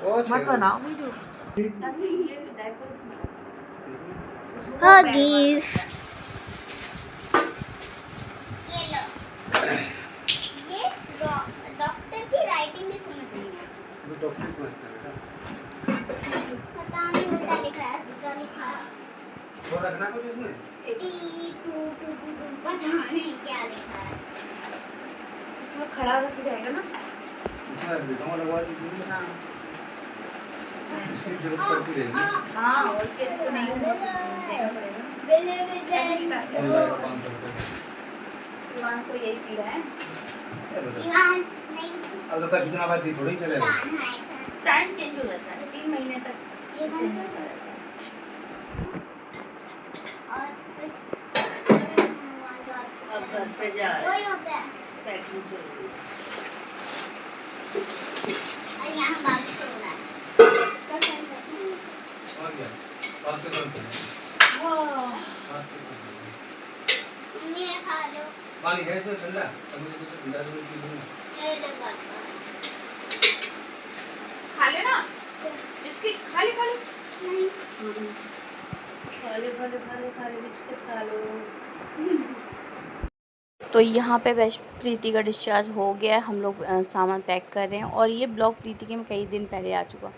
मत बनाओ video. Huggies ये डॉक्टर की राइटिंग भी समझ नहीं आती। डॉक्टर समझता है पता नहीं क्या लिखा है, क्या लिखा है। वो रखना कुछ इसमें पता नहीं क्या लिखा है। इसमें खड़ा रख जाएगा ना। इसमें रख देता हूँ, लगवा दीजिए। हाँ इसकी जरूरत पड़ती रहेगी। हाँ, और क्या इसको नहीं देना पड़ेगा। ऐसे ही करके मिल जाएगा 500 रुपये। शिवांश तो यही पी रहा है। अब तो 10 दिन बाद थोड़ी चलेगा। टाइम चेंज हो जाता है 3 महीने तक चेंज होता रहता है। अब घर पे जा पैकिंग चल रही है। यहाँ बात हो रहा है। और क्या? साथ के साथ चलेगा। साथ के साथ चलेगा। मम्मी ये खा लो। पानी है इसमें ठंडा? अब मुझे कुछ ठंडा तो पी लूँगा। ये ले बात। खा लेना बिस्किट, खा ले नहीं। खा ले बिस्किट खा लो। तो यहाँ पे वैश प्रीति का डिस्चार्ज हो गया है। हम लोग सामान पैक कर रहे हैं। और ये ब्लॉग प्रीति के में कई दिन पहले आ चुका,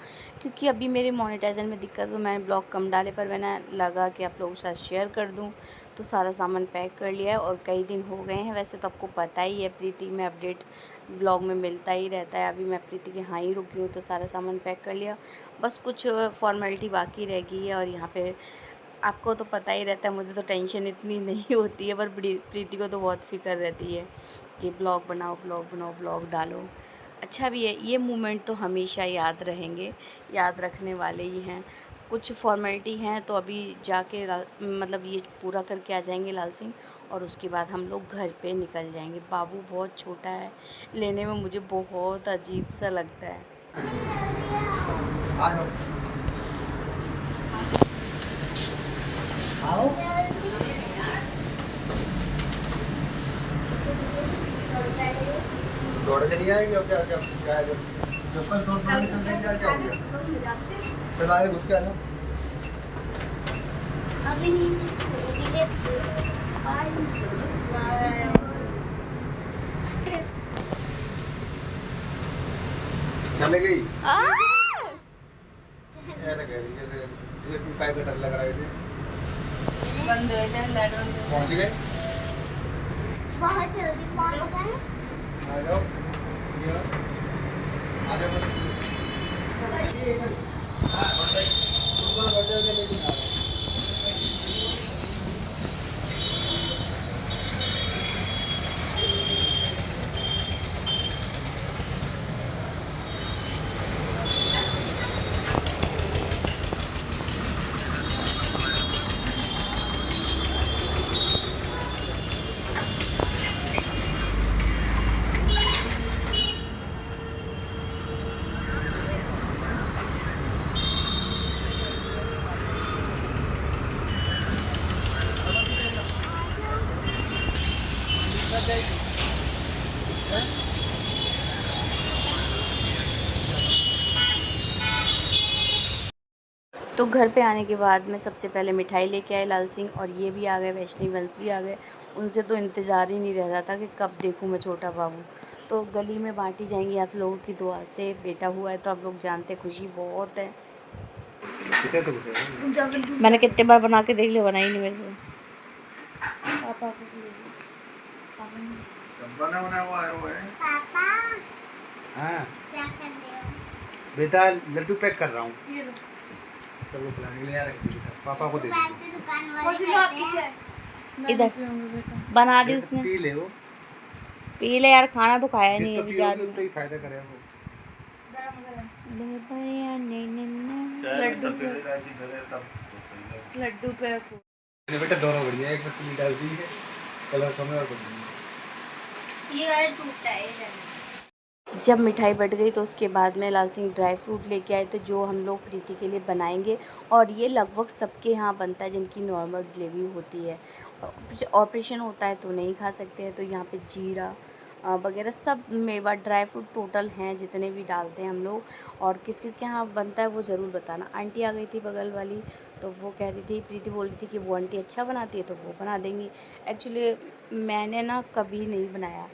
क्योंकि अभी मेरे मोनेटाइजन में दिक्कत तो मैंने ब्लॉग कम डाले, पर मैंने लगा कि आप लोगों के साथ शेयर कर दूं, तो सारा सामान पैक कर लिया है। और कई दिन हो गए हैं, वैसे तो आपको पता ही है प्रीति में अपडेट ब्लॉग में मिलता ही रहता है। अभी मैं प्रीति के यहाँ ही रुकी हूँ, तो सारा सामान पैक कर लिया, बस कुछ फॉर्मेलिटी बाकी रह गई है। और यहाँ पे आपको तो पता ही रहता है, मुझे तो टेंशन इतनी नहीं होती है, पर प्रीति को तो बहुत फ़िक्र रहती है कि ब्लॉग बनाओ ब्लॉग डालो। अच्छा भी है, ये मोमेंट तो हमेशा याद रहेंगे, याद रखने वाले ही हैं। कुछ फॉर्मेलिटी हैं तो अभी जाके मतलब ये पूरा करके आ जाएंगे लाल सिंह, और उसके बाद हम लोग घर पे निकल जाएंगे। बाबू बहुत छोटा है, लेने में मुझे बहुत अजीब सा लगता है। आ जाओ। आओ। दौड़ के नहीं आएगी अब क्या क्या क्या है जब कल दौड़ दौड़ चल रही क्या हो गया? चल आए घुस के आ जाओ। अभी नीचे छोड़ेंगे। चले गई। ऐसा कह रही है जैसे तुम पाइप का डर लग रहा है। बंद हो जाए लाइट बंद हो पहुंच गए? बहुत जल्दी पहुंच गए। आ जाओ। आ जाओ बस। हाँ बढ़ जाए। ऊपर बढ़ जाओगे लेकिन आ जाओ। तो घर पे आने के बाद मैं सबसे पहले मिठाई लेके आए लाल सिंह, और ये भी आ गए, वैष्णवी वंश भी आ गए। उनसे तो इंतज़ार ही नहीं रह रहा था कि कब देखूँ मैं छोटा बाबू। तो गली में बांटी जाएंगी आप लोगों की दुआ से। बेटा हुआ है तो आप लोग जानते, खुशी बहुत है। मैंने कितने बार बना के देख लिया, बना ही नहीं मेरे से। पापा बना बना हुआ है वो है। पापा हाँ क्या कर रहे हो? बेटा लड्डू पैक कर रहा हूँ। चलो खिलाने के लिए यार बेटा पापा को दे दो। बैठ के दुकान वाले कहते हैं। इधर बना दी उसने, पी ले वो। पी ले यार, खाना तो खाया नहीं जितना अभी। पियोगे उतना ही फायदा करेगा वो। लड्डू पे मैंने बेटा दोनों बढ़िया एक पत्ती डाल दी है कलर समय और कुछ नहीं। ये वाला टूटा है। जब मिठाई बट गई तो उसके बाद में लाल सिंह ड्राई फ्रूट लेके आए थे, जो हम लोग प्रीति के लिए बनाएंगे। और ये लगभग सबके यहाँ बनता है जिनकी नॉर्मल डिलीवरी होती है। ऑपरेशन होता है तो नहीं खा सकते हैं, तो यहाँ पे जीरा, वगैरह सब मेवा ड्राई फ्रूट टोटल हैं जितने भी डालते हैं हम लोग। और किस किस के यहाँ बनता है वो ज़रूर बताना। आंटी आ गई थी बगल वाली, तो वो कह रही थी, प्रीति बोल रही थी कि वो आंटी अच्छा बनाती है तो वो बना देंगी। एक्चुअली मैंने ना कभी नहीं बनाया।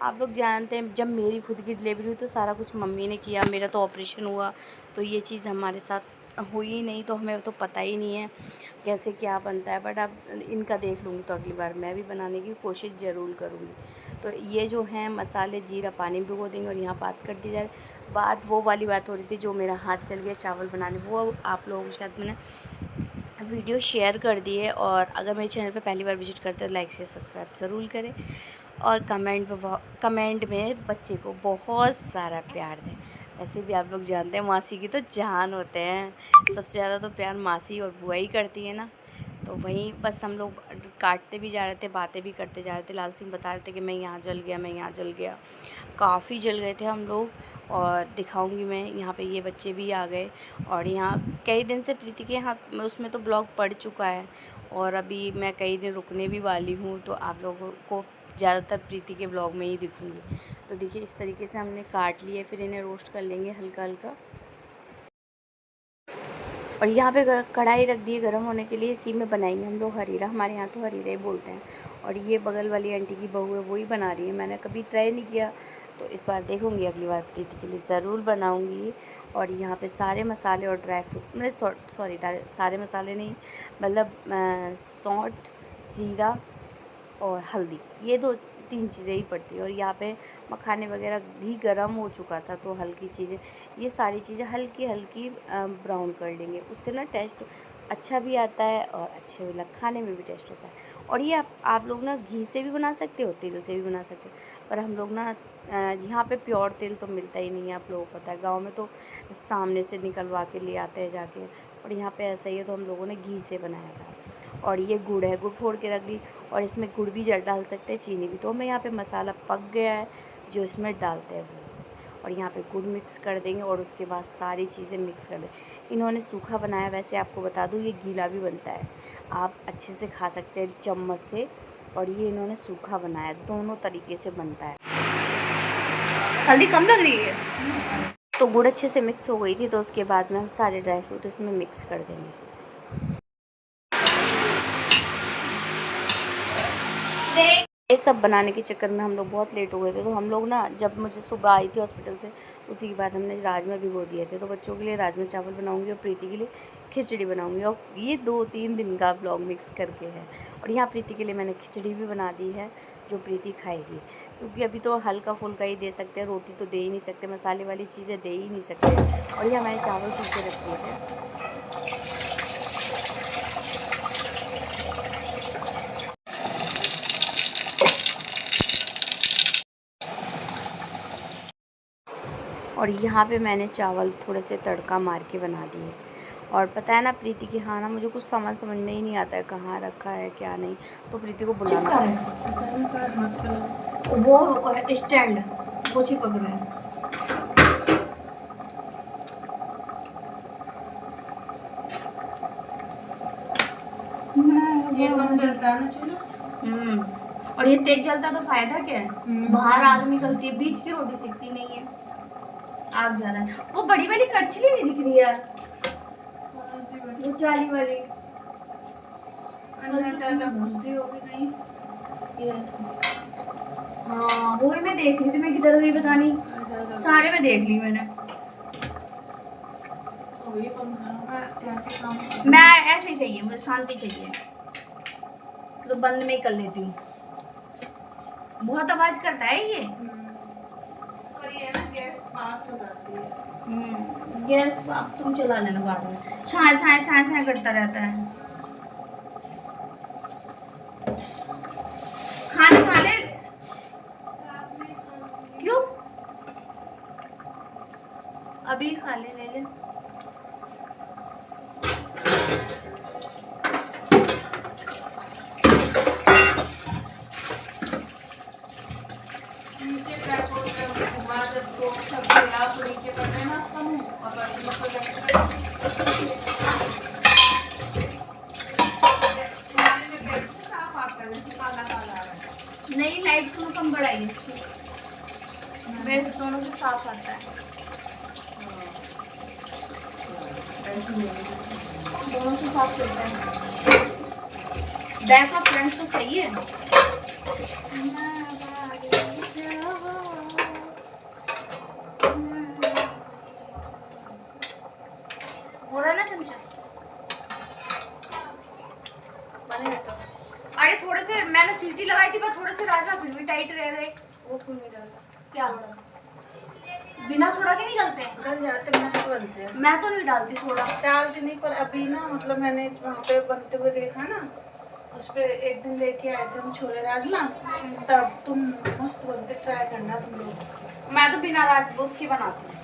आप लोग जानते हैं जब मेरी खुद की डिलीवरी हुई तो सारा कुछ मम्मी ने किया, मेरा तो ऑपरेशन हुआ तो ये चीज़ हमारे साथ हुई ही नहीं, तो हमें तो पता ही नहीं है कैसे क्या बनता है। बट अब इनका देख लूँगी तो अगली बार मैं भी बनाने की कोशिश ज़रूर करूँगी। तो ये जो हैं मसाले, जीरा पानी भिगो देंगे। और यहाँ बात कर दी जाए, बात वो वाली बात हो रही थी जो मेरा हाथ चल गया चावल बनाने, वो आप लोगों के साथ मैंने वीडियो शेयर कर दी है। और अगर मेरे चैनल पे पहली बार विजिट करते हो लाइक से सब्सक्राइब ज़रूर करें और कमेंट में बच्चे को बहुत सारा प्यार दें। ऐसे भी आप लोग जानते हैं मासी की तो जान होते हैं, सबसे ज़्यादा तो प्यार मासी और बुआ ही करती है ना। तो वहीं बस हम लोग काटते भी जा रहे थे, बातें भी करते जा रहे थे। लाल सिंह बता रहे थे कि मैं यहाँ जल गया, मैं यहाँ जल गया, काफ़ी जल गए थे हम लोग। और दिखाऊंगी मैं, यहाँ पे ये बच्चे भी आ गए। और यहाँ कई दिन से प्रीति के यहाँ उसमें तो ब्लॉग पड़ चुका है और अभी मैं कई दिन रुकने भी वाली हूँ, तो आप लोगों को ज़्यादातर प्रीति के ब्लॉग में ही दिखूँगी। तो देखिए इस तरीके से हमने काट लिए, फिर इन्हें रोस्ट कर लेंगे हल्का हल्का। और यहाँ पे कढ़ाई रख दी है गर्म होने के लिए, इसी में बनाएंगे हम लोग हरीरा। हमारे यहाँ तो हरीरा ही बोलते हैं। और ये बगल वाली आंटी की बहू है, वही बना रही है, मैंने कभी ट्राई नहीं किया तो इस बार देखूँगी, अगली बार प्रीति के लिए ज़रूर बनाऊँगी। और यहाँ पे सारे मसाले और ड्राई फ्रूट, मतलब सॉरी सारे मसाले नहीं, मतलब सौंठ, जीरा और हल्दी, ये 2-3 चीज़ें ही पड़ती है। और यहाँ पे मखाने वगैरह घी गरम हो चुका था तो हल्की चीज़ें, ये सारी चीज़ें हल्की हल्की ब्राउन कर लेंगे, उससे ना टेस्ट अच्छा भी आता है और अच्छे भी खाने में भी टेस्ट होता है। और ये आप लोग ना घी से भी बना सकते हो, तेल से भी बना सकते हो, पर हम लोग ना यहाँ पे प्योर तेल तो मिलता ही नहीं है, आप लोगों को पता है। गाँव में तो सामने से निकलवा के ले आते हैं जाके, और यहाँ पे ऐसा ही है, तो हम लोगों ने घी से बनाया था। और ये गुड़ है, गुड़ फोड़ के रख ली, और इसमें गुड़ भी डाल सकते हैं, चीनी भी। तो हमें यहाँ पे मसाला पक गया है जो इसमें डालते हैं वो, और यहाँ पे गुड़ मिक्स कर देंगे और उसके बाद सारी चीज़ें मिक्स कर दें। इन्होंने सूखा बनाया, वैसे आपको बता दूँ ये गीला भी बनता है, आप अच्छे से खा सकते हैं चम्मच से। और ये इन्होंने सूखा बनाया, दोनों तरीके से बनता है। हल्दी कम लग रही है। तो गुड़ अच्छे से मिक्स हो गई थी, तो उसके बाद में हम सारे ड्राई फ्रूट इसमें मिक्स कर देंगे। ये सब बनाने के चक्कर में हम लोग बहुत लेट हो गए थे। तो हम लोग ना, जब मुझे सुबह आई थी हॉस्पिटल से, उसी के बाद हमने राजमा भिगो दिए थे। तो बच्चों के लिए राजमा चावल बनाऊंगी और प्रीति के लिए खिचड़ी बनाऊंगी। और ये 2-3 दिन का ब्लॉग मिक्स करके है। और यहाँ प्रीति के लिए मैंने खिचड़ी भी बना दी है जो प्रीति खाएगी, क्योंकि अभी तो हल्का फुल्का ही दे सकते हैं, रोटी तो दे ही नहीं सकते, मसाले वाली चीज़ें दे ही नहीं सकते। और यहाँ मैंने चावल सूखे रख दिए थे। और यहाँ पे मैंने चावल थोड़े से तड़का मार के बना दिए। और पता है ना प्रीति की, हाँ ना, मुझे कुछ समझ में ही नहीं आता है कहाँ रखा है क्या नहीं, तो प्रीति को बुलाना है। वो स्टैंड वो चिपक रहा है। ये कम जलता है ना चूल्हा। और ये तेज जलता तो फायदा क्या है, बाहर आग निकलती है, बीच की रोटी सिकती नहीं है, आग ज्यादा। वो बड़ी वाली करछली नहीं दिख रही है, वो जाली वाली घुसती होगी कहीं। ये हाँ वो ही मैं देख रही थी, मैं किधर गई पता नहीं, सारे में देख ली मैंने। ये पंखा कैसे काम, मैं ऐसे ही सही है, मुझे शांति चाहिए, तो बंद में ही कर लेती हूँ। बहुत आवाज करता है ये। और ये ना गैस पास हो जाती है। गैस अब तुम चला लेना बाद में, छाए छाए छाए छाए करता रहता है। खाना खा ले। क्यों? अभी खा ले, ले ले। नीचे कर देना नहीं, लाइट तुम कम बढ़ाई इसकी। बेस दोनों से साफ आता है, दोनों से साफ चलता है। बैक का फ्रंट तो सही है। हो रहा है ना चमचा? बनेगा तो अरे थोड़े से मैंने सीटी लगाई थी पर थोड़े से राजमा फिर भी टाइट रह गए। वो फूल नहीं डाला। क्या बिना सोडा के नहीं गलते हैं? गल जाते मस्त बनते हैं। मैं तो नहीं डालती सोडा। डालती नहीं, पर अभी ना मतलब मैंने वहाँ पे बनते हुए देखा ना, उस पे एक दिन लेके आए थे हम छोले राजमा, तब तुम मस्त बनते, ट्राई करना तुम लोग। मैं तो बिना उसकी बनाती हूँ।